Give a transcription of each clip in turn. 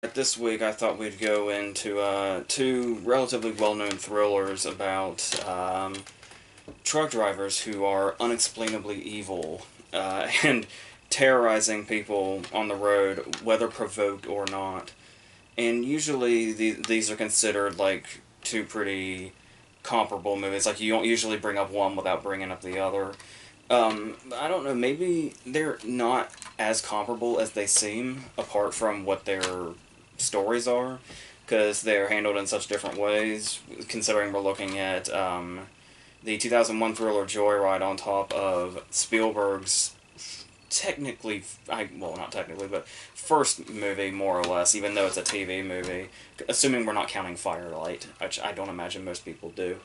This week, I thought we'd go into two relatively well-known thrillers about truck drivers who are unexplainably evil and terrorizing people on the road, whether provoked or not. And usually, these are considered like two pretty comparable movies. Like, you don't usually bring up one without bringing up the other. I don't know, maybe they're not as comparable as they seem, apart from what their stories are, because they're handled in such different ways, considering we're looking at the 2001 thriller Joyride on top of Spielberg's technically, well, not technically, but first movie, more or less, even though it's a TV movie, assuming we're not counting Firelight, which I don't imagine most people do.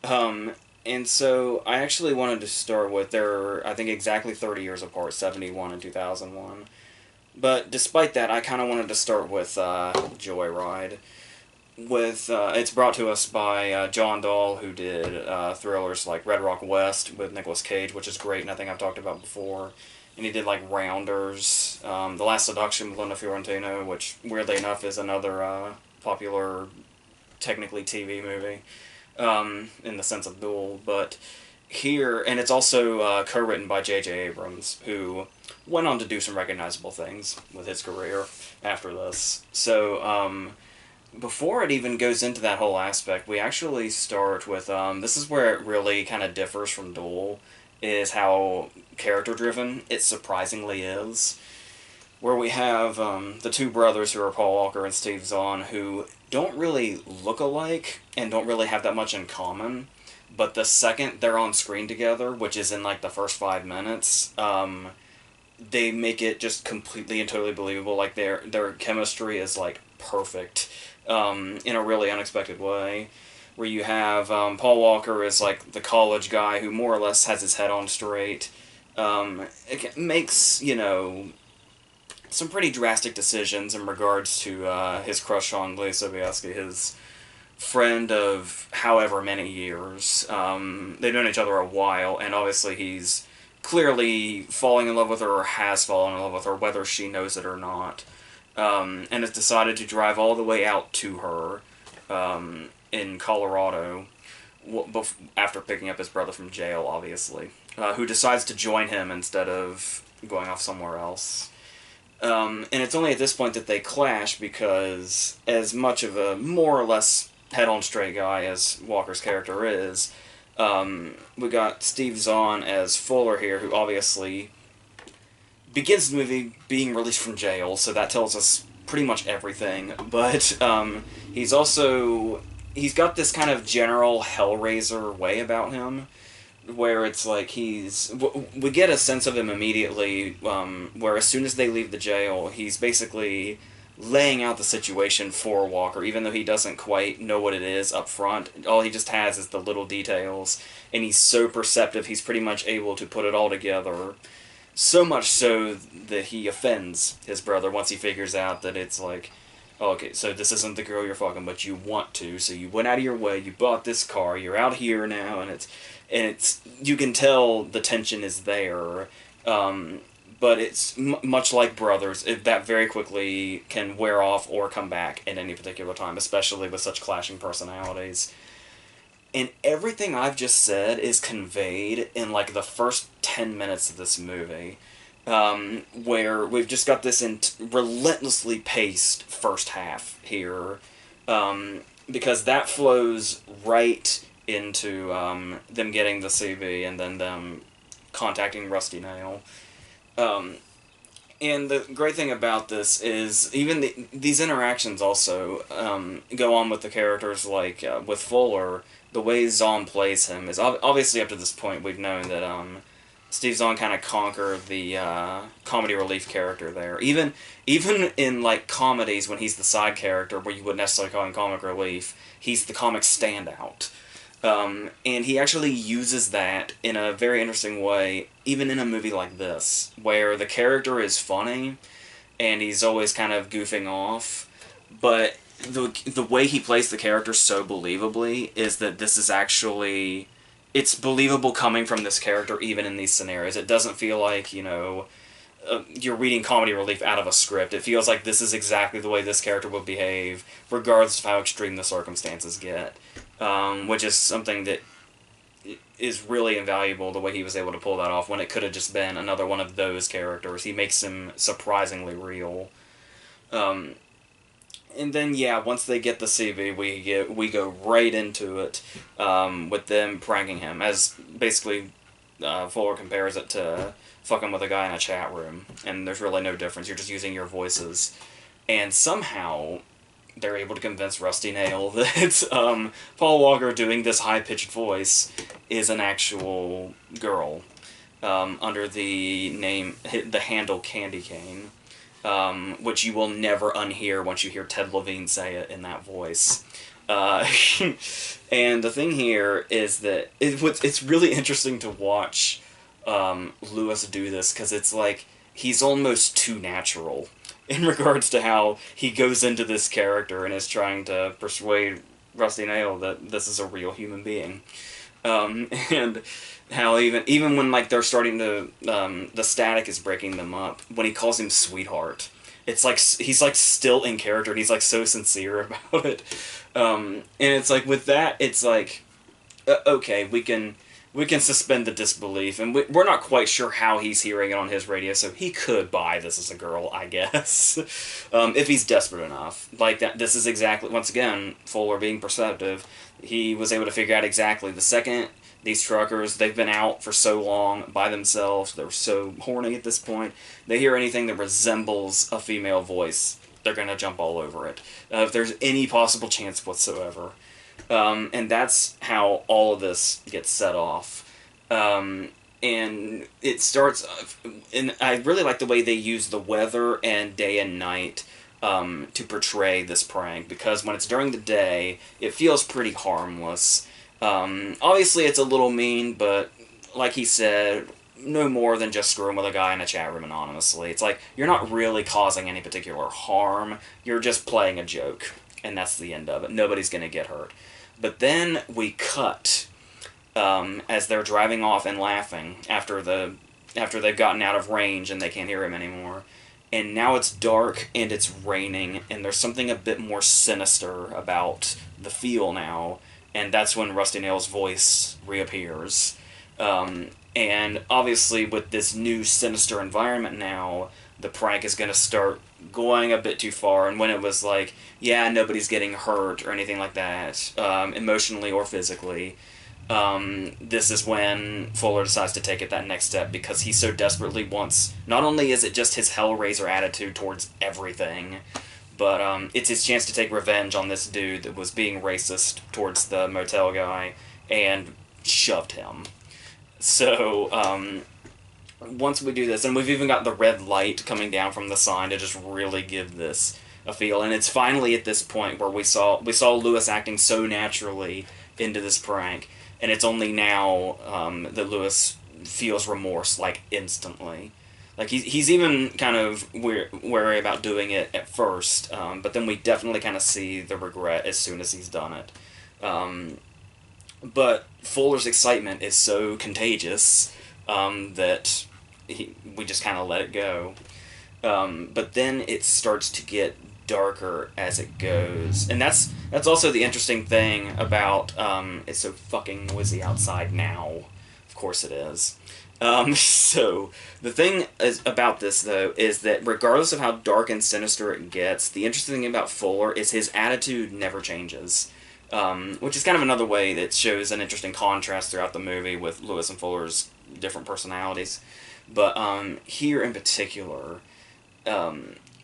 Um, and so I actually wanted to start with, they're, I think, exactly 30 years apart, 71 and 2001. But despite that, I kind of wanted to start with Joyride. It's brought to us by John Dahl, who did thrillers like Red Rock West with Nicolas Cage, which is great, and I think I've talked about before. And he did like Rounders, The Last Seduction with Linda Fiorentino, which weirdly enough is another popular, technically TV movie, in the sense of Duel. But here, and it's also co-written by J.J. Abrams, who went on to do some recognizable things with his career after this. So, before it even goes into that whole aspect, we actually start with, this is where it really kind of differs from Duel, is how character-driven it surprisingly is. Where we have the two brothers who are Paul Walker and Steve Zahn, who don't really look alike and don't really have that much in common. But the second they're on screen together, which is in like the first 5 minutes, they make it just completely and totally believable. Like their chemistry is like perfect, in a really unexpected way. Where you have Paul Walker is like the college guy who more or less has his head on straight. It makes, some pretty drastic decisions in regards to his crush on Leah Sobieski, his friend of however many years. They've known each other a while, and obviously he's clearly falling in love with her or has fallen in love with her, whether she knows it or not. And has decided to drive all the way out to her in Colorado after picking up his brother from jail, obviously, who decides to join him instead of going off somewhere else. And it's only at this point that they clash because, as much of a more or less head-on straight guy as Walker's character is, we got Steve Zahn as Fuller here, who obviously begins the movie being released from jail, so that tells us pretty much everything. But he's got this kind of general Hellraiser way about him, where it's like we get a sense of him immediately, where as soon as they leave the jail, he's basically laying out the situation for Walker, even though he doesn't quite know what it is up front. All he just has is the little details, and he's so perceptive, he's pretty much able to put it all together. So much so that he offends his brother once he figures out that it's like, oh, okay, so this isn't the girl you're fucking, but you want to, so you went out of your way, you bought this car, you're out here now, and it's you can tell the tension is there, but it's much like brothers, that very quickly can wear off or come back at any particular time, especially with such clashing personalities. And everything I've just said is conveyed in like the first 10 minutes of this movie, where we've just got this relentlessly paced first half here, because that flows right into them getting the CB and then them contacting Rusty Nail. And the great thing about this is even these interactions also go on with the characters, like with Fuller. The way Zahn plays him is obviously, up to this point we've known that Steve Zahn kind of conquered the comedy relief character there. Even in like comedies, when he's the side character where you wouldn't necessarily call him comic relief, he's the comic standout. And he actually uses that in a very interesting way, even in a movie like this, where the character is funny, and he's always kind of goofing off, but the way he plays the character so believably is that this is actually, it's believable coming from this character even in these scenarios. It doesn't feel like, you're reading comedy relief out of a script. It feels like this is exactly the way this character would behave, regardless of how extreme the circumstances get, which is something that is really invaluable, the way he was able to pull that off when it could have just been another one of those characters. He makes him surprisingly real. Um, and then yeah, once they get the CV, we go right into it, with them pranking him, as basically Fuller compares it to fucking with a guy in a chat room, and there's really no difference. You're just using your voices, and somehow they're able to convince Rusty Nail that Paul Walker doing this high pitched voice is an actual girl, under the name, the handle Candy Cane, which you will never unhear once you hear Ted Levine say it in that voice. Uh, and the thing here is that it's really interesting to watch Lewis do this, because it's like he's almost too natural in regards to how he goes into this character and is trying to persuade Rusty Nail that this is a real human being. And how even when like they're starting to the static is breaking them up, when he calls him sweetheart, it's like he's like still in character, and he's like so sincere about it. And it's like with that, it's like okay, we can suspend the disbelief, and we're not quite sure how he's hearing it on his radio, so he could buy this as a girl, I guess, if he's desperate enough. Like that, this is exactly, once again, Fuller being perceptive, he was able to figure out exactly the second these truckers, they've been out for so long by themselves, they're so horny at this point, they hear anything that resembles a female voice, they're gonna jump all over it, if there's any possible chance whatsoever. And that's how all of this gets set off. And it starts, and I really like the way they use the weather and day and night to portray this prank, because when it's during the day, it feels pretty harmless. Obviously, it's a little mean, but like he said, no more than just screwing with a guy in a chat room anonymously. It's like, you're not really causing any particular harm, you're just playing a joke, and that's the end of it. Nobody's gonna get hurt. But then we cut as they're driving off and laughing after they've gotten out of range and they can't hear him anymore. And now it's dark and it's raining, and there's something a bit more sinister about the feel now. And that's when Rusty Nail's voice reappears. And obviously, with this new sinister environment now, the prank is going to start going a bit too far. And when it was like, yeah, nobody's getting hurt or anything like that, emotionally or physically, this is when Fuller decides to take it that next step, because he so desperately wants, not only is it just his Hellraiser attitude towards everything, but it's his chance to take revenge on this dude that was being racist towards the motel guy and shoved him. So, once we do this, and we've even got the red light coming down from the sign to just really give this a feel, and it's finally at this point where we saw Lewis acting so naturally into this prank, and it's only now that Lewis feels remorse, like, instantly. Like, he's even kind of wary about doing it at first, but then we definitely kind of see the regret as soon as he's done it. But Fuller's excitement is so contagious that we just kind of let it go. But then it starts to get darker as it goes, and that's also the interesting thing about it's so fucking noisy outside now. Of course it is. So the thing about this, though, is that regardless of how dark and sinister it gets, the interesting thing about Fuller is his attitude never changes. Which is kind of another way that shows an interesting contrast throughout the movie with Lewis and Fuller's different personalities. But here in particular,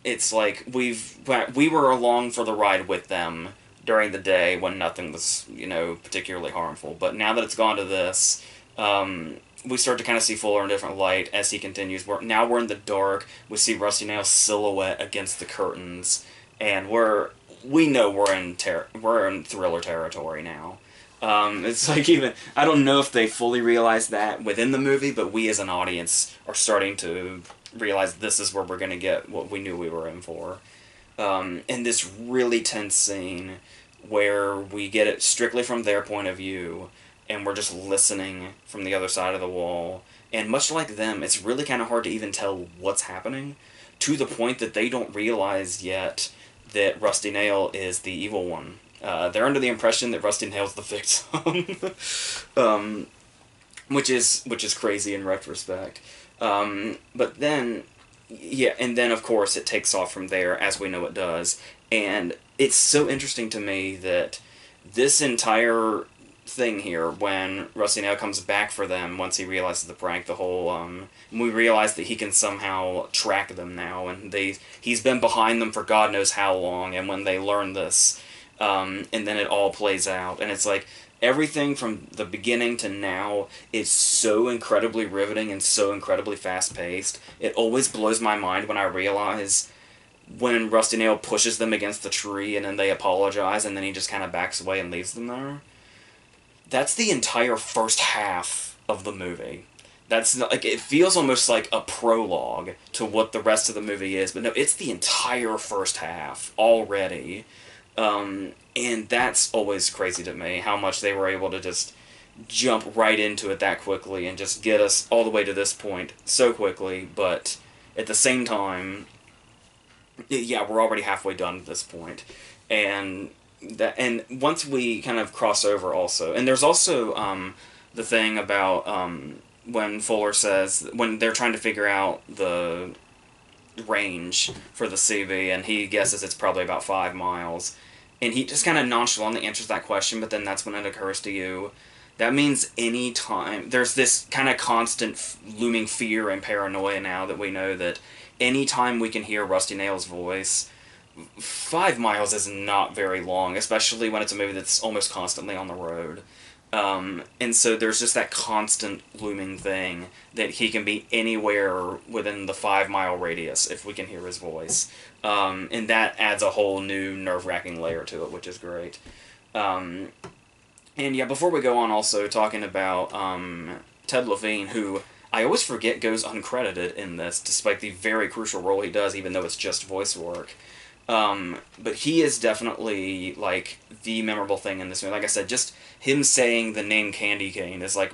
it's like we were along for the ride with them during the day when nothing was, particularly harmful. But now that it's gone to this, we start to kind of see Fuller in a different light as he continues. Now we're in the dark. We see Rusty Nail's silhouette against the curtains, and we know we're in thriller territory now. It's like, even, I don't know if they fully realize that within the movie, but we as an audience are starting to realize this is where we're going to get what we knew we were in for. In this really tense scene where we get it strictly from their point of view, and we're just listening from the other side of the wall, and much like them, it's really kind of hard to even tell what's happening, to the point that they don't realize yet that Rusty Nail is the evil one. They're under the impression that Rusty Nail's the victim, which is crazy in retrospect. But then, yeah, and then of course it takes off from there, as we know it does. And it's so interesting to me that this entire thing here, when Rusty Nail comes back for them once he realizes the prank, the whole we realize that he can somehow track them now, and he's been behind them for God knows how long, and when they learn this, and then it all plays out, and it's like everything from the beginning to now is so incredibly riveting and so incredibly fast paced. It always blows my mind when I realize when Rusty Nail pushes them against the tree and then they apologize and then he just kind of backs away and leaves them there. That's the entire first half of the movie. That's not, like, it feels almost like a prologue to what the rest of the movie is, but no, it's the entire first half already. And that's always crazy to me, how much they were able to just jump right into it that quickly and just get us all the way to this point so quickly, but at the same time, yeah, we're already halfway done at this point. And once we kind of cross over also, and there's also the thing about when Fuller says, when they're trying to figure out the range for the CB, and he guesses it's probably about 5 miles, and he just kind of nonchalantly answers that question, but then that's when it occurs to you. That means any time, there's this kind of constant looming fear and paranoia now that we know that any time we can hear Rusty Nail's voice, 5 miles is not very long, especially when it's a movie that's almost constantly on the road. And so there's just that constant looming thing that he can be anywhere within the 5 mile radius if we can hear his voice. And that adds a whole new nerve-wracking layer to it, which is great. And yeah, before we go on, also talking about Ted Levine, who I always forget goes uncredited in this, despite the very crucial role he does, even though it's just voice work. But he is definitely, like, the memorable thing in this movie. Like I said, just him saying the name Candy Cane is, like,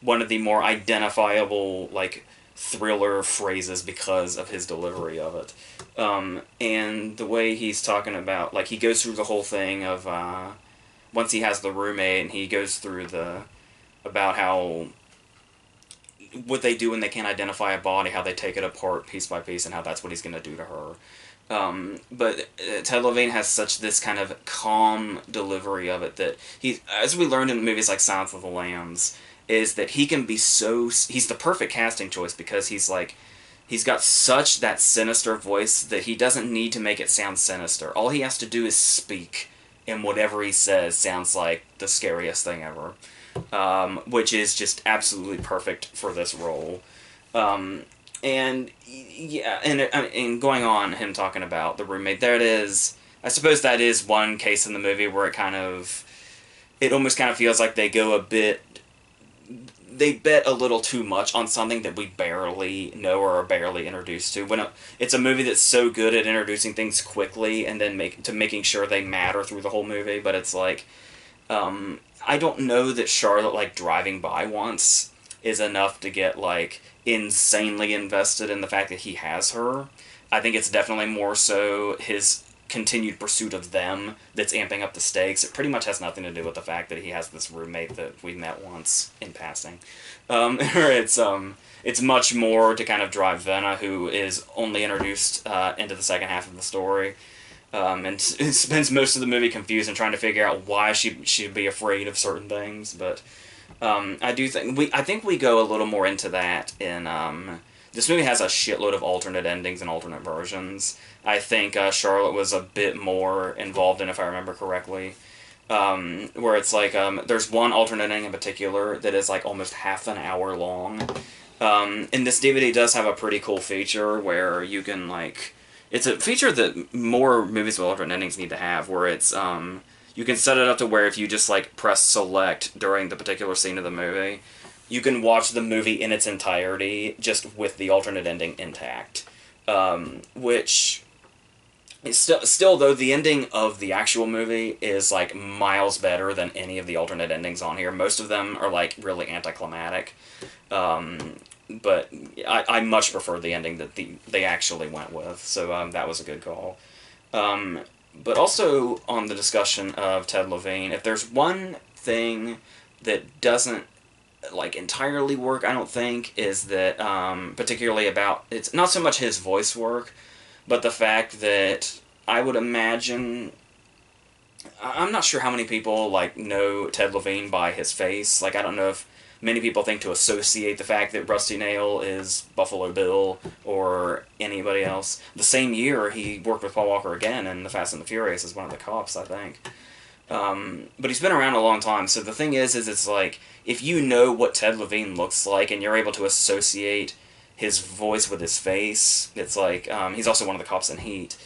one of the more identifiable, like, thriller phrases because of his delivery of it. And the way he's talking about, like, he goes through the whole thing of, once he has the roommate, and he goes through about how, what they do when they can't identify a body, how they take it apart piece by piece, and how that's what he's going to do to her. But Ted Levine has such this kind of calm delivery of it that he, as we learned in movies like Silence of the Lambs, is that he can be he's the perfect casting choice because he's got such that sinister voice that he doesn't need to make it sound sinister. All he has to do is speak, and whatever he says sounds like the scariest thing ever. Which is just absolutely perfect for this role. And yeah, and going on, him talking about the roommate, there it is. I suppose that is one case in the movie where it almost kind of feels like they bet a little too much on something that we barely know or are barely introduced to. When it's a movie that's so good at introducing things quickly and then making sure they matter through the whole movie, but it's like, I don't know that Charlotte, like, driving by once is enough to get, like, insanely invested in the fact that he has her. I think it's definitely more so his continued pursuit of them that's amping up the stakes. It pretty much has nothing to do with the fact that he has this roommate that we met once in passing. It's much more to kind of drive Venna, who is only introduced into the second half of the story. And spends most of the movie confused and trying to figure out why she should be afraid of certain things. But I think we go a little more into that in this movie has a shitload of alternate endings and alternate versions. I think Charlotte was a bit more involved in, if I remember correctly, where it's like there's one alternate ending in particular that is like almost half an hour long. And this DVD does have a pretty cool feature where you can, like, it's a feature that more movies with alternate endings need to have, where it's, you can set it up to where if you just, like, press select during the particular scene of the movie, you can watch the movie in its entirety, just with the alternate ending intact. Which, It's still though, the ending of the actual movie is like miles better than any of the alternate endings on here. Most of them are like really anticlimactic, but I much prefer the ending that they actually went with. So that was a good call. Um, but also on the discussion of Ted Levine, if there's one thing that doesn't like entirely work, I don't think, is that particularly about it's not so much his voice work, but the fact that I would imagine I'm not sure how many people like know Ted Levine by his face. Like I don't know if many people think to associate the fact that Rusty Nail is Buffalo Bill or anybody else. The same year he worked with Paul Walker again in The Fast and the Furious as one of the cops, I think. But he's been around a long time. So the thing is it's like if you know what Ted Levine looks like and you're able to associate his voice with his face, it's like he's also one of the cops in Heat.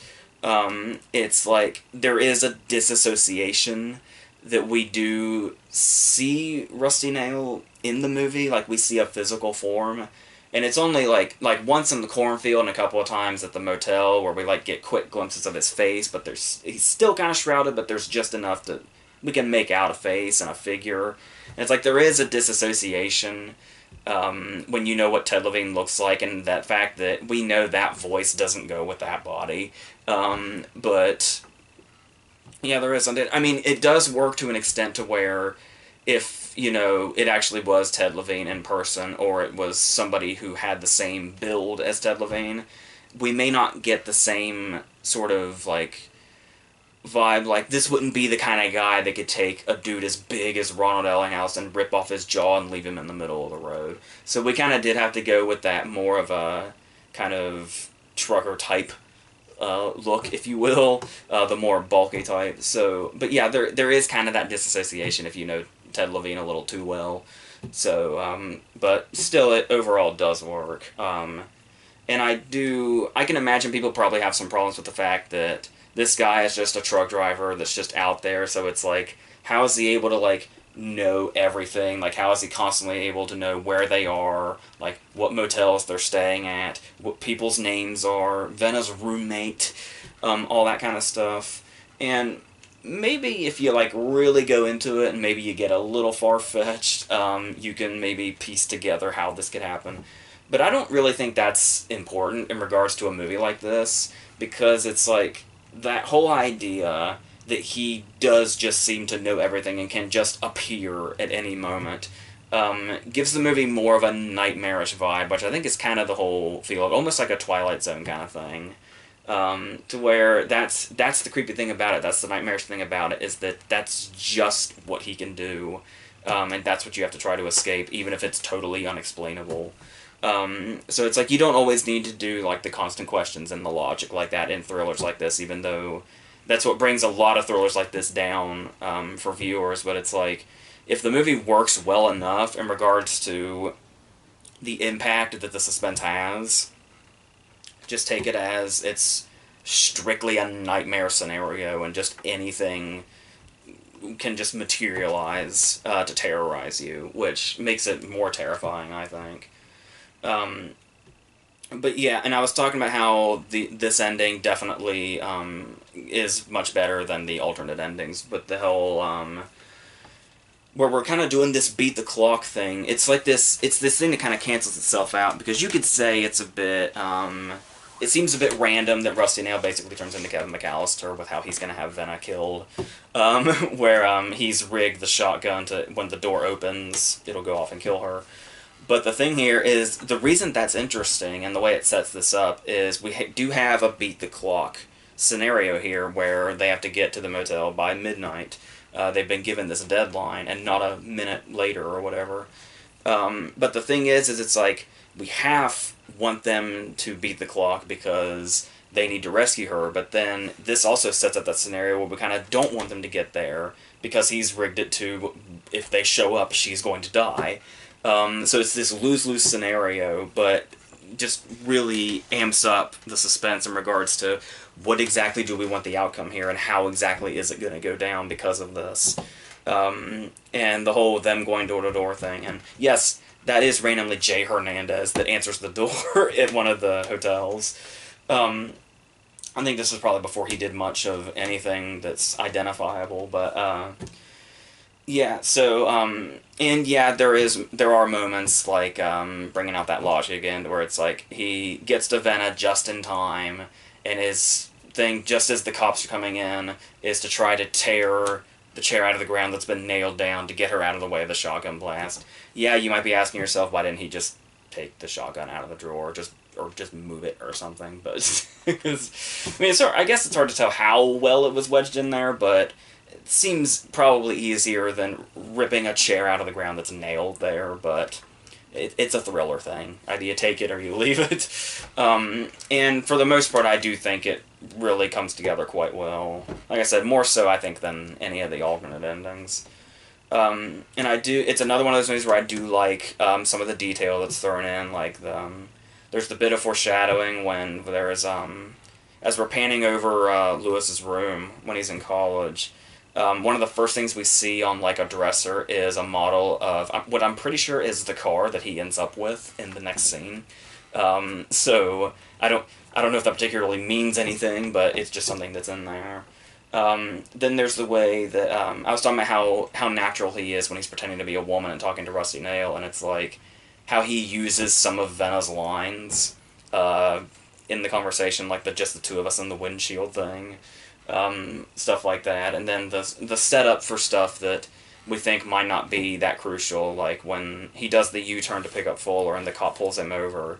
It's like there is a disassociation that we do see Rusty Nail in the movie, like we see a physical form, and it's only like once in the cornfield and a couple of times at the motel where we like get quick glimpses of his face, but there's he's still kind of shrouded, but there's just enough that we can make out a face and a figure. And it's like there is a disassociation when you know what Ted Levine looks like, and that fact that we know that voice doesn't go with that body. But yeah, there is. I mean, it does work to an extent to where if, you know, it actually was Ted Levine in person or it was somebody who had the same build as Ted Levine, we may not get the same sort of, like, vibe. Like, this wouldn't be the kind of guy that could take a dude as big as Ronald Ellinghouse and rip off his jaw and leave him in the middle of the road. So we kind of did have to go with that more of a kind of trucker type look, if you will, the more bulky type. So, but yeah, there is kind of that disassociation if you know Ted Levine a little too well. So, but still, it overall does work. And I can imagine people probably have some problems with the fact that this guy is just a truck driver that's just out there. So it's like, how is he able to like know everything? Like, how is he constantly able to know where they are, like what motels they're staying at, what people's names are, Vena's roommate, all that kind of stuff. And maybe if you like really go into it and maybe you get a little far-fetched, you can maybe piece together how this could happen. But I don't really think that's important in regards to a movie like this, because it's like that whole idea that he does just seem to know everything and can just appear at any moment gives the movie more of a nightmarish vibe, which I think is kind of the whole feel of almost like a Twilight Zone kind of thing. To where that's the creepy thing about it, that's the nightmarish thing about it, is that that's just what he can do, and that's what you have to try to escape, even if it's totally unexplainable. So it's like you don't always need to do like the constant questions and the logic like that in thrillers like this, even though that's what brings a lot of thrillers like this down for viewers. But it's like if the movie works well enough in regards to the impact that the suspense has, just take it as it's strictly a nightmare scenario and just anything can just materialize to terrorize you, which makes it more terrifying, I think. Um, but yeah, and I was talking about how this ending definitely is much better than the alternate endings, but the whole where we're kind of doing this beat the clock thing, it's like it's this thing that kind of cancels itself out, because you could say it's a bit it seems a bit random that Rusty Nail basically turns into Kevin McAllister with how he's going to have Venna killed, where he's rigged the shotgun to, when the door opens, it'll go off and kill her. But the thing here is, the reason that's interesting and the way it sets this up is we do have a beat the clock scenario here where they have to get to the motel by midnight. They've been given this deadline and not a minute later or whatever. But the thing is it's like we half want them to beat the clock because they need to rescue her, but then this also sets up that scenario where we kind of don't want them to get there because he's rigged it to, if they show up, she's going to die. So it's this lose-lose scenario, but just really amps up the suspense in regards to what exactly do we want the outcome here and how exactly is it going to go down because of this. And the whole them going door-to-door thing. And yes, that is randomly Jay Hernandez that answers the door at one of the hotels. I think this was probably before he did much of anything that's identifiable, but yeah. So and yeah, there are moments like bringing out that logic again, where it's like he gets to Venna just in time, and his thing, just as the cops are coming in, is to try to tear the chair out of the ground that's been nailed down to get her out of the way of the shotgun blast. Yeah, you might be asking yourself, why didn't he just take the shotgun out of the drawer, or just move it or something? But because I mean, I guess it's hard to tell how well it was wedged in there, but it seems probably easier than ripping a chair out of the ground that's nailed there. But it's a thriller thing. Either you take it or you leave it. And for the most part, I do think it really comes together quite well. Like I said, more so I think than any of the alternate endings. And I do. It's another one of those movies where I do like some of the detail that's thrown in. Like there's the bit of foreshadowing when there's as we're panning over Lewis's room when he's in college. One of the first things we see on like a dresser is a model of what I'm pretty sure is the car that he ends up with in the next scene. So I don't know if that particularly means anything, but it's just something that's in there. Then there's the way that I was talking about how natural he is when he's pretending to be a woman and talking to Rusty Nail, and it's like how he uses some of Venna's lines in the conversation, like just the two of us in the windshield thing. Stuff like that, and then the setup for stuff that we think might not be that crucial, like when he does the U-turn to pick up Fuller and the cop pulls him over,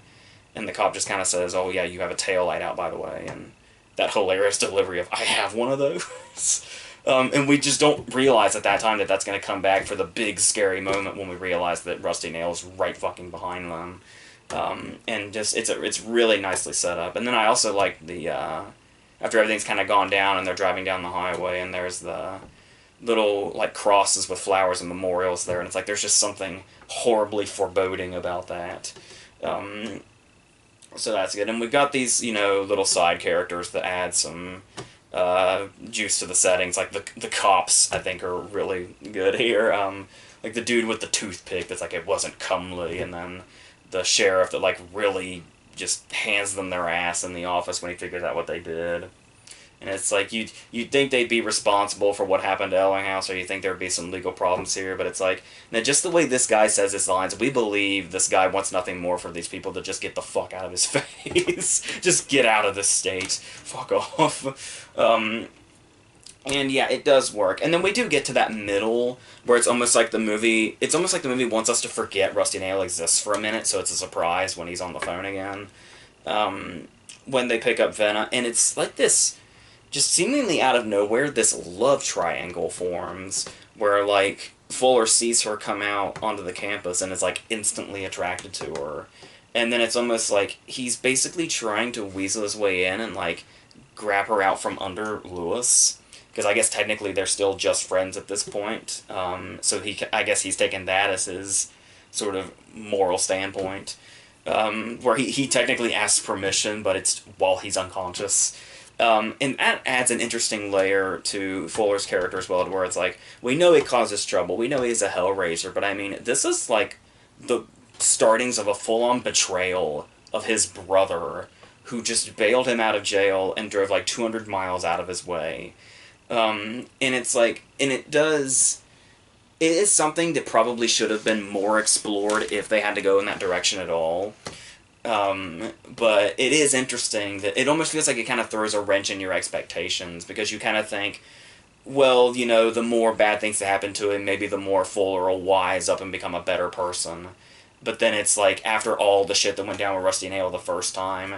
and the cop just kind of says, "Oh yeah, you have a tail light out, by the way," and that hilarious delivery of "I have one of those," and we just don't realize at that time that that's going to come back for the big scary moment when we realize that Rusty Nail's right fucking behind them, and just it's really nicely set up, and then I also like the. After everything's kind of gone down and they're driving down the highway and there's the little like crosses with flowers and memorials there, and it's like there's just something horribly foreboding about that. So that's good, and we've got these little side characters that add some juice to the settings. Like the cops I think are really good here. Like the dude with the toothpick that's like it wasn't comely, and then the sheriff that like really just hands them their ass in the office when he figures out what they did. And it's like you'd think they'd be responsible for what happened to Ellinghouse, or you think there'd be some legal problems here, but it's like, now just the way this guy says his lines, we believe this guy wants nothing more for these people to just get the fuck out of his face. Just get out of this state. Fuck off. And yeah, it does work. And then we do get to that middle where it's almost like the movie wants us to forget Rusty Nail exists for a minute, so it's a surprise when he's on the phone again. When they pick up Venna, and it's like this, just seemingly out of nowhere, this love triangle forms where like Fuller sees her come out onto the campus and is like instantly attracted to her. And then it's almost like he's basically trying to weasel his way in and like grab her out from under Lewis. Because I guess technically they're still just friends at this point. So I guess he's taken that as his sort of moral standpoint. Where he technically asks permission, but it's while he's unconscious. And that adds an interesting layer to Fuller's character as well, where it's like, we know he causes trouble, we know he's a hellraiser, but I mean, this is like the startings of a full-on betrayal of his brother, who just bailed him out of jail and drove like 200 miles out of his way. And it's like, and it is something that probably should have been more explored if they had to go in that direction at all. But it is interesting that it almost feels like it kind of throws a wrench in your expectations, because you kind of think, well, the more bad things that happen to him, maybe the more Fuller will wise up and become a better person. But then it's like, after all the shit that went down with Rusty Nail the first time,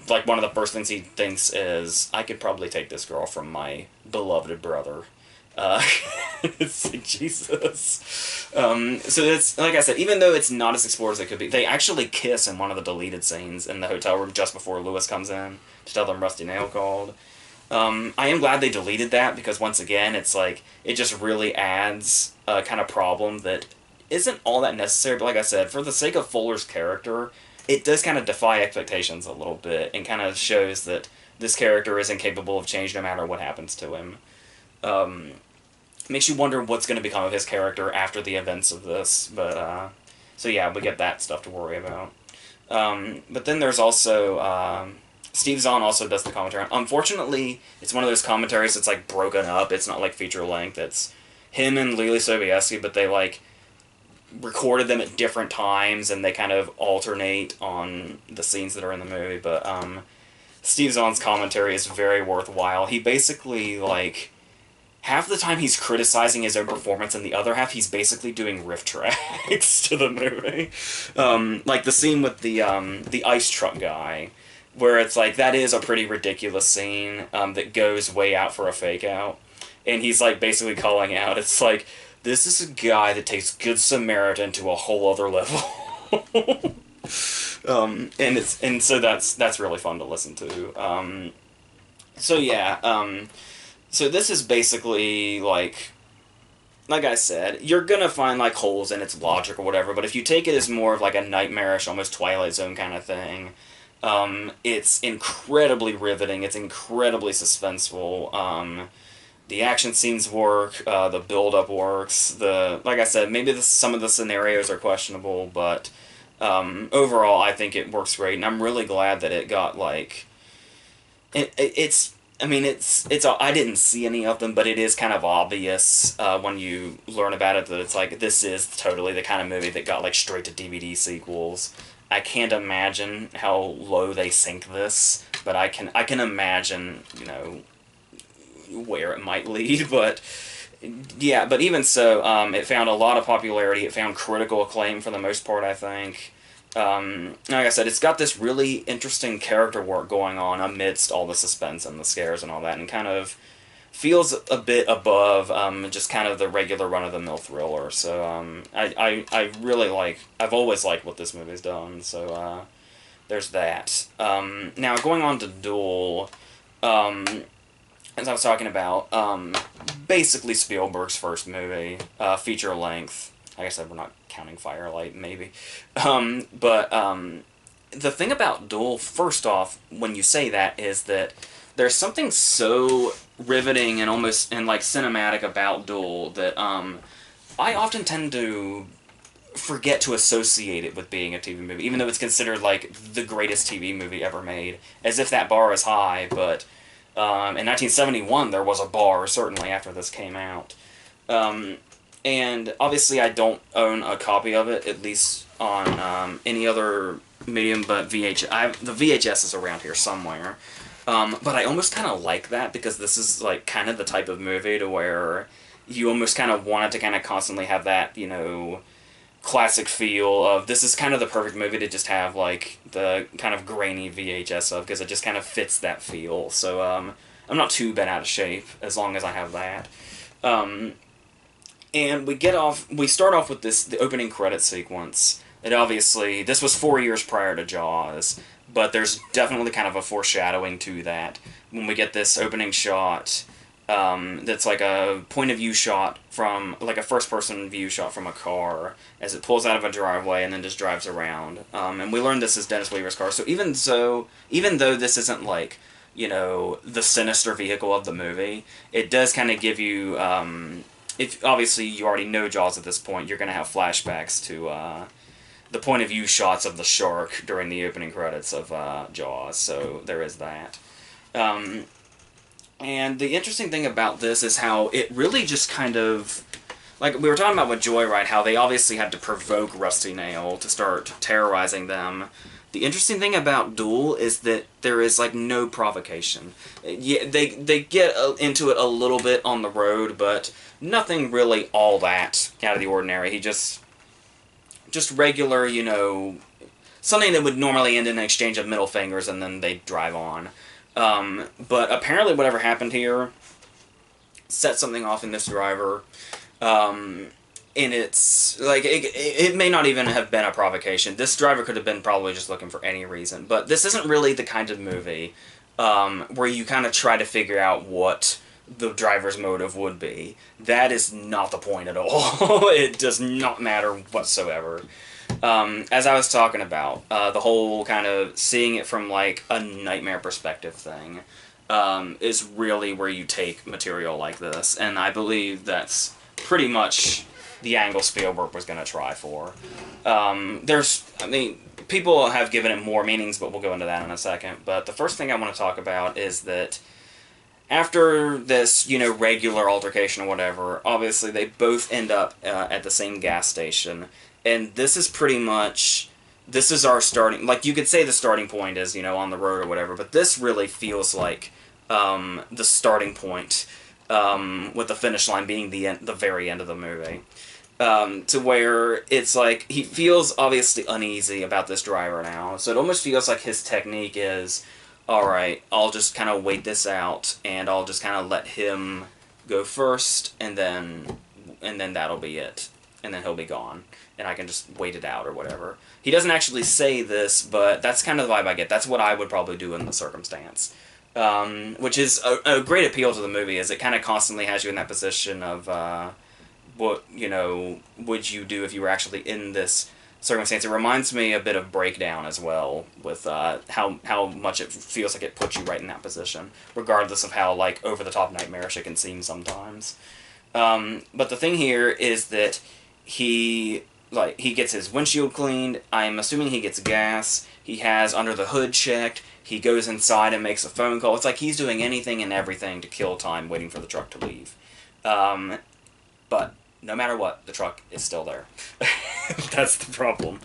like, one of the first things he thinks is, I could probably take this girl from my beloved brother. It's like, Jesus. So it's, like I said, even though it's not as explored as it could be, they actually kiss in one of the deleted scenes in the hotel room just before Lewis comes in to tell them Rusty Nail called. I am glad they deleted that, because once again, it's like, it just really adds a kind of problem that isn't all that necessary, but like I said, for the sake of Fuller's character, it does kind of defy expectations a little bit, and kind of shows that this character is incapable of change no matter what happens to him. Makes you wonder what's going to become of his character after the events of this, but, so yeah, we get that stuff to worry about. But then there's also, Steve Zahn also does the commentary. Unfortunately, it's one of those commentaries that's like broken up. It's not like feature length. It's him and Lily Sobieski, but they like recorded them at different times and they kind of alternate on the scenes that are in the movie. But Steve Zahn's commentary is very worthwhile. He basically like half the time he's criticizing his own performance, and the other half he's basically doing riff tracks to the movie. Like the scene with the ice truck guy, where it's like that is a pretty ridiculous scene that goes way out for a fake out, and he's like basically calling out. It's like this is a guy that takes Good Samaritan to a whole other level. And so that's really fun to listen to. So yeah. So this is basically, like I said, you're gonna find, like, holes in its logic or whatever, but if you take it as more of, like, a nightmarish, almost Twilight Zone kind of thing, it's incredibly riveting, it's incredibly suspenseful, the action scenes work, the build-up works, like I said, maybe some of the scenarios are questionable, but, overall, I think it works great, and I'm really glad that it got, like, it's... I mean, it's. I didn't see any of them, but it is kind of obvious when you learn about it that it's like this is totally the kind of movie that got like straight to DVD sequels. I can't imagine how low they sink this, but I can imagine, you know, where it might lead. But yeah, but even so, it found a lot of popularity. It found critical acclaim for the most part, I think. Like I said, it's got this really interesting character work going on amidst all the suspense and the scares and all that, and kind of feels a bit above just kind of the regular run-of-the-mill thriller. So I really like... I've always liked what this movie's done, so there's that. Now, going on to Duel, as I was talking about, basically Spielberg's first movie, feature-length. Like I said, we're not counting Firelight, maybe. But the thing about Duel, first off, when you say that, is that there's something so riveting and almost and like cinematic about Duel that I often tend to forget to associate it with being a TV movie, even though it's considered like the greatest TV movie ever made, as if that bar is high. But in 1971, there was a bar, certainly, after this came out. And obviously I don't own a copy of it, at least on any other medium but VHS. The VHS is around here somewhere. But I almost kind of like that, because this is like kind of the type of movie to where you almost kind of want it to kind of constantly have that, you know, classic feel of this is kind of the perfect movie to just have like the kind of grainy VHS of, because it just kind of fits that feel. So I'm not too bent out of shape as long as I have that. And we start off with the opening credit sequence. It obviously, this was 4 years prior to Jaws, but there's definitely kind of a foreshadowing to that. When we get this opening shot, that's like a point of view shot from, like a first person view shot from a car, as it pulls out of a driveway and then just drives around. And we learned this is Dennis Weaver's car, so even though this isn't like, you know, the sinister vehicle of the movie, it does kind of give you, if obviously you already know Jaws at this point, you're going to have flashbacks to the point of view shots of the shark during the opening credits of Jaws, so there is that. And the interesting thing about this is how it really just kind of... Like, we were talking about with Joyride, how they obviously had to provoke Rusty Nail to start terrorizing them. The interesting thing about Duel is that there is, like, no provocation. Yeah, they get into it a little bit on the road, but nothing really all that out of the ordinary. He just regular, you know, something that would normally end in an exchange of middle fingers, and then they drive on. But apparently whatever happened here set something off in this driver. And it's, like, it may not even have been a provocation. This driver could have been probably just looking for any reason. But this isn't really the kind of movie where you kind of try to figure out what the driver's motive would be. That is not the point at all. It does not matter whatsoever. As I was talking about, the whole kind of seeing it from, like, a nightmare perspective thing is really where you take material like this. And I believe that's pretty much the angle Spielberg was going to try for. I mean, people have given it more meanings, but we'll go into that in a second. But the first thing I want to talk about is that after this, regular altercation or whatever, obviously they both end up at the same gas station, and this is pretty much, this is our starting, like, you could say the starting point is, on the road or whatever, but this really feels like the starting point, with the finish line being the very end of the movie. To where it's like, he feels obviously uneasy about this driver now, so it almost feels like his technique is, alright, I'll just kind of wait this out, and I'll just kind of let him go first, and then that'll be it. And then he'll be gone, and I can just wait it out or whatever. He doesn't actually say this, but that's kind of the vibe I get. That's what I would probably do in the circumstance. Which is a great appeal to the movie, is it kind of constantly has you in that position of, what, would you do if you were actually in this circumstance. It reminds me a bit of Breakdown as well, with how much it feels like it puts you right in that position, regardless of how, like, over-the-top nightmarish it can seem sometimes. But the thing here is that he gets his windshield cleaned, I'm assuming he gets gas, he has under the hood checked, he goes inside and makes a phone call. It's like he's doing anything and everything to kill time waiting for the truck to leave. But no matter what, the truck is still there. That's the problem.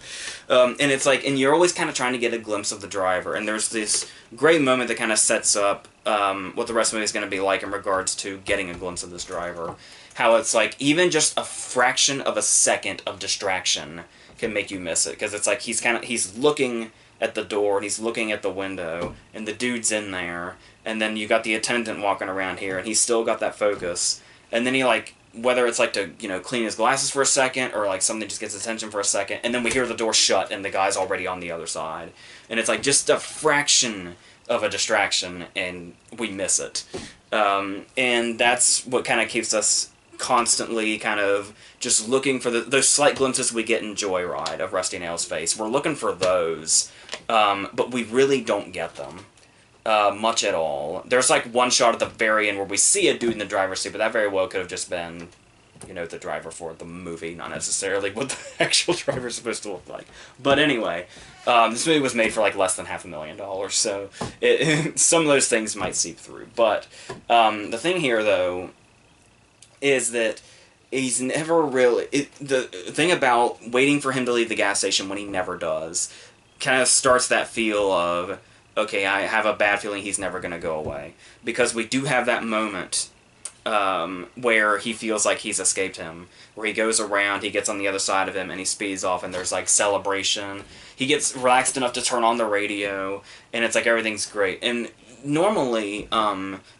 And it's like, and you're always kind of trying to get a glimpse of the driver, and there's this great moment that kind of sets up what the rest of the movie is going to be like in regards to getting a glimpse of this driver. How it's like, even just a fraction of a second of distraction can make you miss it, because it's like he's looking at the door, and he's looking at the window, and the dude's in there, and then you got the attendant walking around here, and he's still got that focus, and then he, like, whether it's like to, clean his glasses for a second, or like something just gets attention for a second, and then we hear the door shut and the guy's already on the other side. And it's like just a fraction of a distraction and we miss it. And that's what kind of keeps us constantly kind of just looking for those slight glimpses we get in Joyride of Rusty Nail's face. We're looking for those, but we really don't get them. Much at all. There's like one shot at the very end where we see a dude in the driver's seat, but that very well could have just been, the driver for the movie, not necessarily what the actual driver's supposed to look like. But anyway, this movie was made for like less than $500,000, so some of those things might seep through. But the thing here, though, is that he's never really... the thing about waiting for him to leave the gas station when he never does kind of starts that feel of, okay, I have a bad feeling he's never going to go away. Because we do have that moment where he feels like he's escaped him. Where he goes around, he gets on the other side of him, and he speeds off, and there's, like, celebration. He gets relaxed enough to turn on the radio, and it's like everything's great. And normally,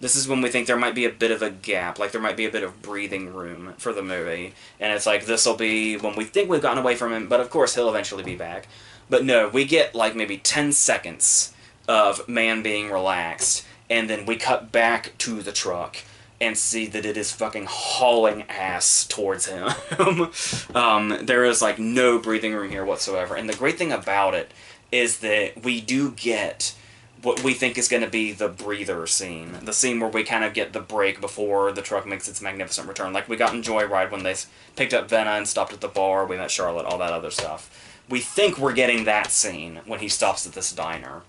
this is when we think there might be a bit of a gap, like there might be a bit of breathing room for the movie. And it's like, this'll be when we think we've gotten away from him, but of course he'll eventually be back. But no, we get, like, maybe 10 seconds of man being relaxed, and then we cut back to the truck and see that it is fucking hauling ass towards him. There is, like, no breathing room here whatsoever. And the great thing about it is that we do get what we think is going to be the breather scene. The scene where we kind of get the break before the truck makes its magnificent return. Like we got in Joyride when they picked up Venna and stopped at the bar, we met Charlotte, all that other stuff. We think we're getting that scene when he stops at this diner.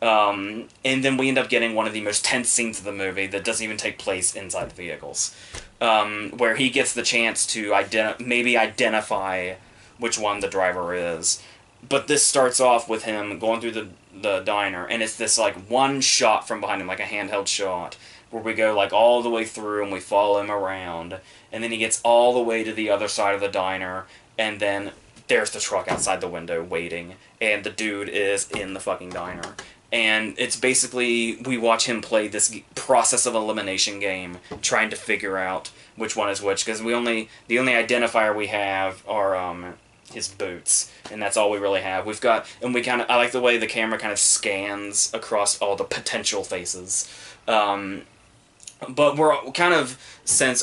And then we end up getting one of the most tense scenes of the movie that doesn't even take place inside the vehicles. Where he gets the chance to maybe identify which one the driver is. But this starts off with him going through the diner, and it's this, like, one shot from behind him, like a handheld shot, where we go, like, all the way through and we follow him around, and then he gets all the way to the other side of the diner, and then there's the truck outside the window waiting, and the dude is in the fucking diner. And it's basically, we watch him play this process of elimination game, trying to figure out which one is which, because the only identifier we have are his boots, and that's all we really have. We've got, and I like the way the camera kind of scans across all the potential faces. But we're kind of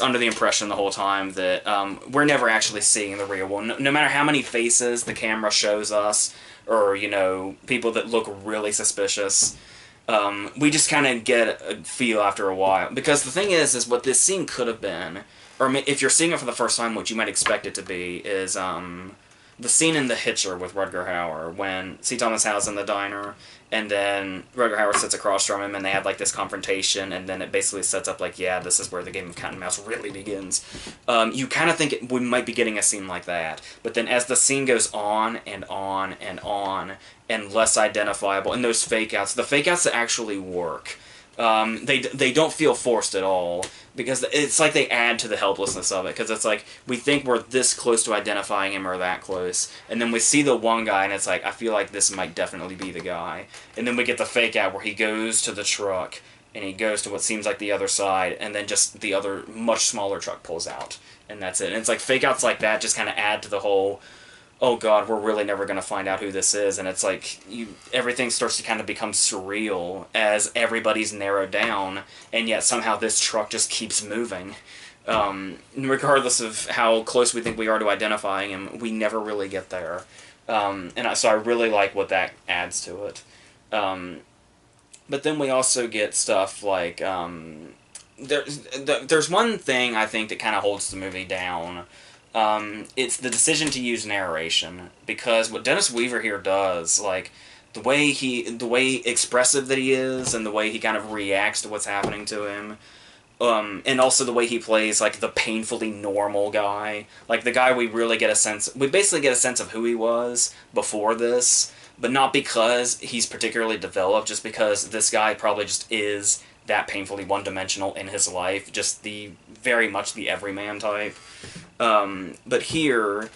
under the impression the whole time that we're never actually seeing the real one. No matter how many faces the camera shows us, or, people that look really suspicious, we just kind of get a feel after a while. Because the thing is what this scene could have been, or if you're seeing it for the first time, what you might expect it to be is, the scene in The Hitcher with Rutger Hauer when C. Thomas Howell's in the diner, and then Rutger Hauer sits across from him, and they have like this confrontation, and then it basically sets up like, yeah, this is where the game of cat and mouse really begins. You kind of think we might be getting a scene like that, but then as the scene goes on and on and on, and less identifiable, and those fake outs, the fake outs that actually work. They don't feel forced at all, because it's like they add to the helplessness of it, because it's like, we think we're this close to identifying him or that close, and then we see the one guy, and it's like, I feel like this might definitely be the guy. And then we get the fake out where he goes to the truck, and he goes to what seems like the other side, and then just the other, much smaller truck pulls out. And that's it. And it's like, fake outs like that just kind of add to the whole, oh god, we're really never going to find out who this is. And it's like, everything starts to kind of become surreal as everybody's narrowed down, and yet somehow this truck just keeps moving. Regardless of how close we think we are to identifying him, we never really get there. So I really like what that adds to it. But then we also get stuff like, there's one thing I think that kind of holds the movie down. It's the decision to use narration, because what Dennis Weaver here does, like, the way expressive that he is, and the way he kind of reacts to what's happening to him, and also the way he plays, like, the painfully normal guy, like, the guy we basically get a sense of who he was before this, but not because he's particularly developed, just because this guy probably just is that painfully one-dimensional in his life, just very much the everyman type. But here,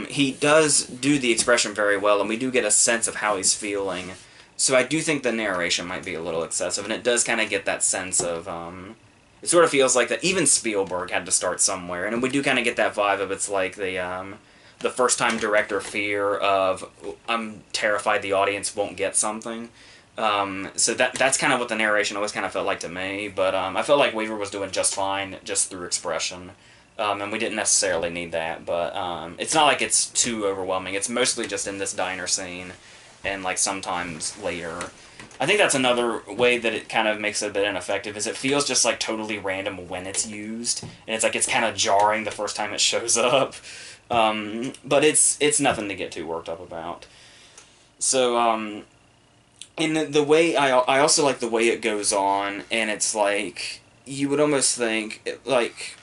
he does do the expression very well, and we do get a sense of how he's feeling. So I do think the narration might be a little excessive, and it does kind of get that sense of, it sort of feels like that even Spielberg had to start somewhere, and we do kind of get that vibe of, it's like the first-time director fear of, I'm terrified the audience won't get something. So that's kind of what the narration always kind of felt like to me, but I felt like Weaver was doing just fine just through expression. And we didn't necessarily need that, but it's not like it's too overwhelming. It's mostly just in this diner scene, and like sometimes later. I think that's another way that it kind of makes it a bit ineffective, is it feels just like totally random when it's used, and it's like it's kind of jarring the first time it shows up. But it's nothing to get too worked up about. So, and the way, I also like the way it goes on, and it's like, you would almost think, like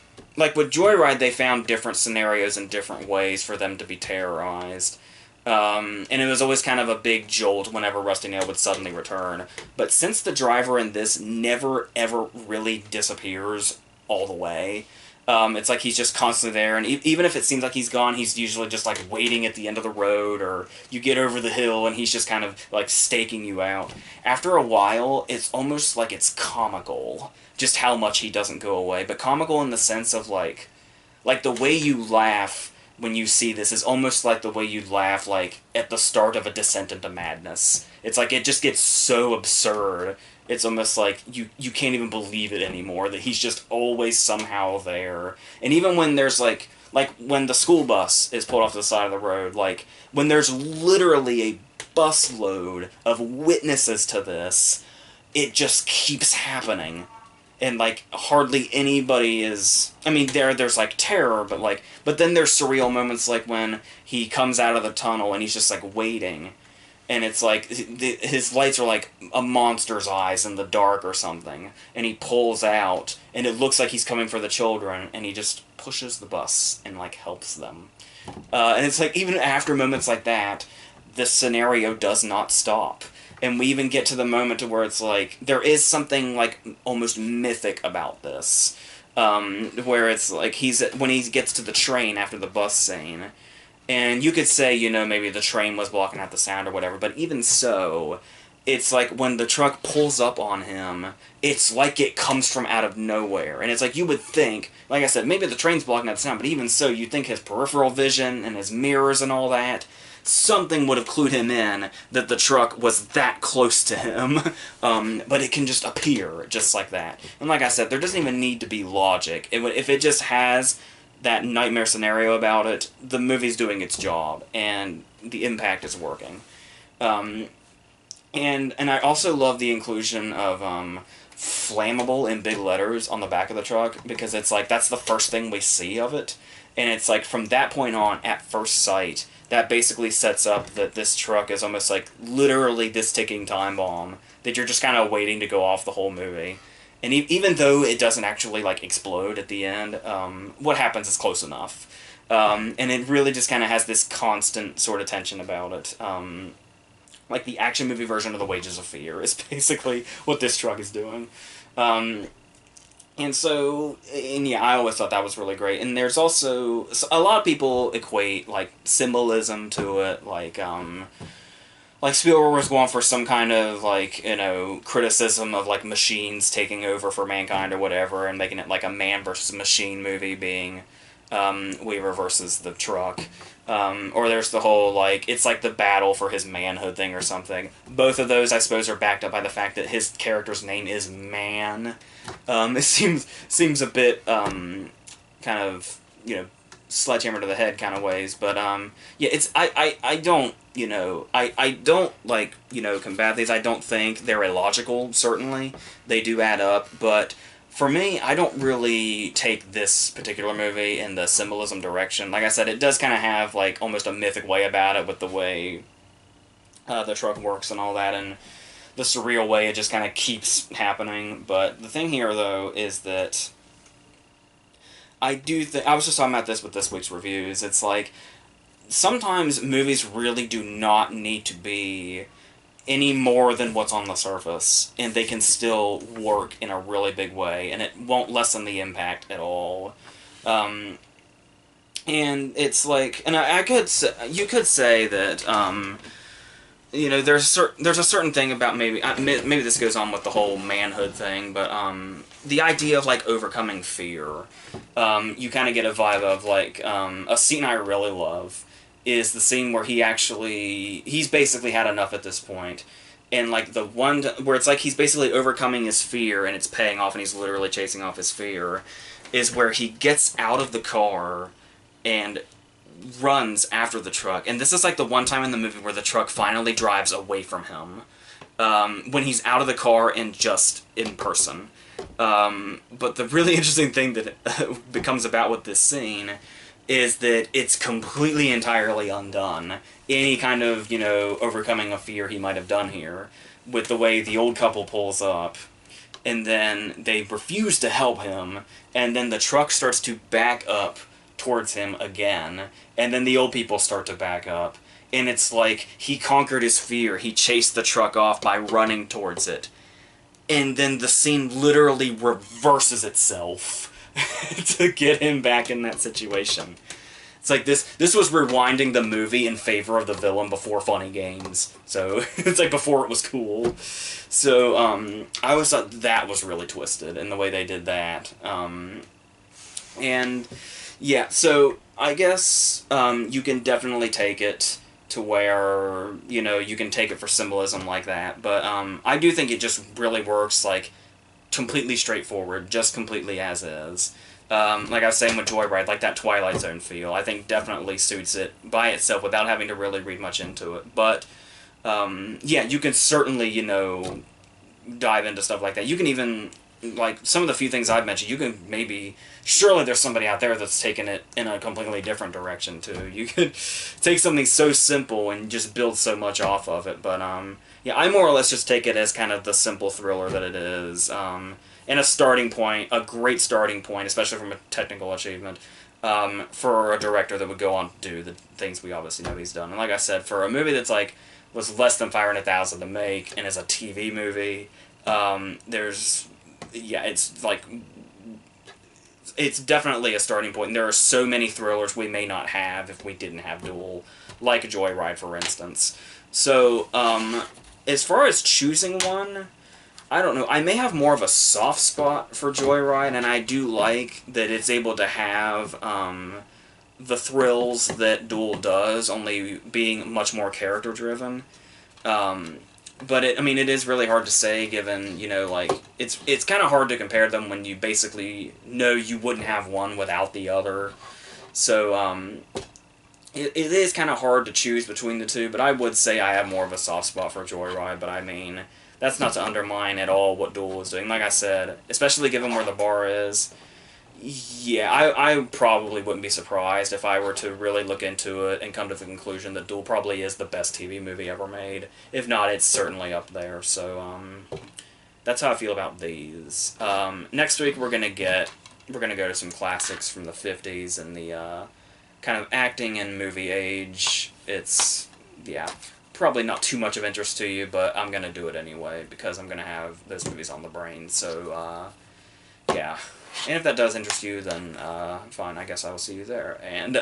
with Joyride, they found different scenarios and different ways for them to be terrorized. And it was always kind of a big jolt whenever Rusty Nail would suddenly return. But since the driver in this never, ever really disappears all the way, it's like he's just constantly there, and even if it seems like he's gone, he's usually just like waiting at the end of the road, or you get over the hill and he's just kind of like staking you out. After a while, it's almost like it's comical, just how much he doesn't go away, but comical in the sense of like the way you laugh when you see this is almost like the way you'd laugh like at the start of a descent into madness. It's like it just gets so absurd. It's almost like you can't even believe it anymore, that he's just always somehow there. And even when there's like when the school bus is pulled off to the side of the road, like when there's literally a busload of witnesses to this, it just keeps happening. And like hardly anybody is, I mean, there's like terror, but then there's surreal moments like when he comes out of the tunnel and he's just like waiting. And it's like, his lights are like a monster's eyes in the dark or something. And he pulls out, and it looks like he's coming for the children, and he just pushes the bus and, like, helps them. And it's like, even after moments like that, the scenario does not stop. And we even get to the moment to where it's like, there is something, like, almost mythic about this. Where it's like, when he gets to the train after the bus scene, and you could say, you know, maybe the train was blocking out the sound or whatever, but even so, it's like when the truck pulls up on him, it's like it comes from out of nowhere. And it's like you would think, like I said, maybe the train's blocking out the sound, but even so, you'd think his peripheral vision and his mirrors and all that, something would have clued him in that the truck was that close to him. But it can just appear just like that. And like I said, there doesn't even need to be logic. If it just has that nightmare scenario about it, the movie's doing its job, and the impact is working. And I also love the inclusion of flammable in big letters on the back of the truck, because it's like, that's the first thing we see of it. And it's like, from that point on, at first sight, that basically sets up that this truck is almost like literally this ticking time bomb that you're just kind of waiting to go off the whole movie. And even though it doesn't actually like explode at the end, what happens is close enough. And it really just kind of has this constant sort of tension about it. Like the action movie version of The Wages of Fear is basically what this truck is doing. And so, and yeah, I always thought that was really great. And there's also, a lot of people equate, like, symbolism to it, like Spielberg was going for some kind of, like, you know, criticism of, like, machines taking over for mankind or whatever, and making it, like, a man versus machine movie, being Weaver versus the truck. Or there's the whole, like, it's like the battle for his manhood thing or something. Both of those, I suppose, are backed up by the fact that his character's name is Man. It seems a bit, kind of, you know, sledgehammer to the head kind of ways, but, yeah, it's, I don't, you know, I don't, like, you know, combat these. I don't think they're illogical, certainly. They do add up, but for me, I don't really take this particular movie in the symbolism direction. Like I said, it does kind of have, like, almost a mythic way about it with the way the truck works and all that, and the surreal way it just kind of keeps happening. But the thing here, though, is that I do think... I was just talking about this with this week's reviews. It's like, sometimes movies really do not need to be any more than what's on the surface, and they can still work in a really big way, and it won't lessen the impact at all. And it's like, and I could say, you could say that, you know, there's a certain thing about maybe this goes on with the whole manhood thing, but the idea of, like, overcoming fear, you kind of get a vibe of, like, a scene I really love is the scene where he's basically had enough at this point, and, like, the one where it's like he's basically overcoming his fear and it's paying off and he's literally chasing off his fear, is where he gets out of the car and runs after the truck. And this is like the one time in the movie where the truck finally drives away from him, when he's out of the car and just in person. But the really interesting thing that becomes about with this scene is that it's completely entirely undone. Any kind of, you know, overcoming a fear he might have done here, with the way the old couple pulls up, and then they refuse to help him, and then the truck starts to back up towards him again, and then the old people start to back up, and it's like he conquered his fear, he chased the truck off by running towards it, and then the scene literally reverses itself to get him back in that situation. It's like this was rewinding the movie in favor of the villain before funny games. So it's like before it was cool. So I always thought that was really twisted in the way they did that. And yeah, so I guess you can definitely take it to where, you know, you can take it for symbolism like that. But I do think it just really works, like, completely straightforward, just completely as is. Like I was saying with Joyride, like that Twilight Zone feel, I think definitely suits it by itself without having to really read much into it. But, yeah, you can certainly, you know, dive into stuff like that. You can even, like, some of the few things I've mentioned, you can maybe... Surely there's somebody out there that's taken it in a completely different direction, too. You could take something so simple and just build so much off of it. But, yeah, I more or less just take it as kind of the simple thriller that it is. And a starting point, a great starting point, especially from a technical achievement, for a director that would go on to do the things we obviously know he's done. And like I said, for a movie that's like, was less than $500,000 to make, and is a TV movie, there's, yeah, it's like, it's definitely a starting point. And there are so many thrillers we may not have if we didn't have Duel, like Joyride, for instance. So, as far as choosing one, I don't know. I may have more of a soft spot for Joyride, and I do like that it's able to have the thrills that Duel does, only being much more character-driven. But I mean, it is really hard to say, given, you know, like, it's kind of hard to compare them when you basically know you wouldn't have one without the other. So, it is kind of hard to choose between the two, but I would say I have more of a soft spot for Joyride, but I mean... That's not to undermine at all what Duel is doing. Like I said, especially given where the bar is, Yeah, I probably wouldn't be surprised if I were to really look into it and come to the conclusion that Duel probably is the best TV movie ever made. If not, it's certainly up there. So that's how I feel about these. Next week we're gonna go to some classics from the '50s and the kind of acting and movie age. It's yeah, probably not too much of interest to you, but I'm gonna do it anyway because I'm gonna have those movies on the brain. So yeah. And if that does interest you, then fine, I guess I will see you there. And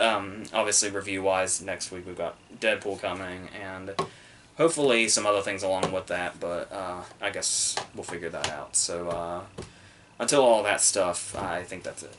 obviously, review-wise, next week we've got Deadpool coming, and hopefully some other things along with that, but I guess we'll figure that out. So until all that stuff, I think that's it.